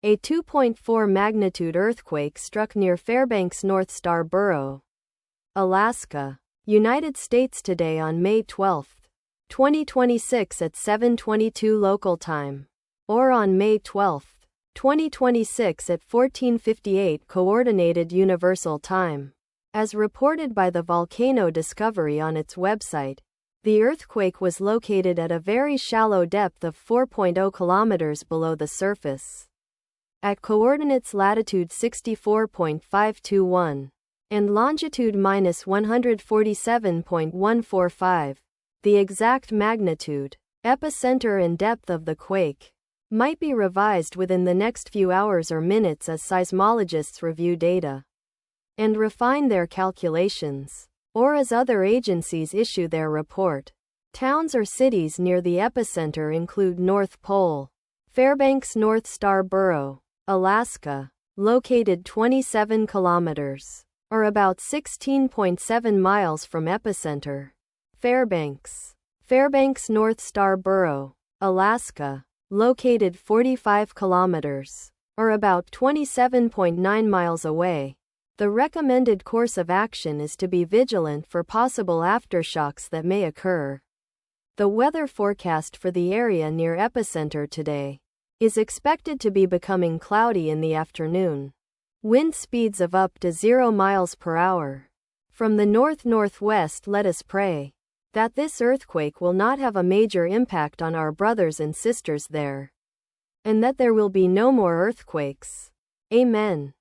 A 2.4 magnitude earthquake struck near Fairbanks North Star Borough, Alaska, United States today on May 12, 2026 at 7:22 local time, or on May 12, 2026 at 14:58 Coordinated Universal Time. As reported by the Volcano Discovery on its website, the earthquake was located at a very shallow depth of 4.0 kilometers below the surface, at coordinates latitude 64.521 and longitude -147.145. The exact magnitude, epicenter and depth of the quake might be revised within the next few hours or minutes as seismologists review data and refine their calculations, or as other agencies issue their report. Towns or cities near the epicenter include North Pole, Fairbanks North Star Borough, Alaska, located 27 kilometers, or about 16.7 miles from epicenter. Fairbanks North Star Borough, Alaska, located 45 kilometers, or about 27.9 miles away. The recommended course of action is to be vigilant for possible aftershocks that may occur. The weather forecast for the area near epicenter today is expected to be becoming cloudy in the afternoon. Wind speeds of up to 0 miles per hour. From the north-northwest, let us pray that this earthquake will not have a major impact on our brothers and sisters there, and that there will be no more earthquakes. Amen.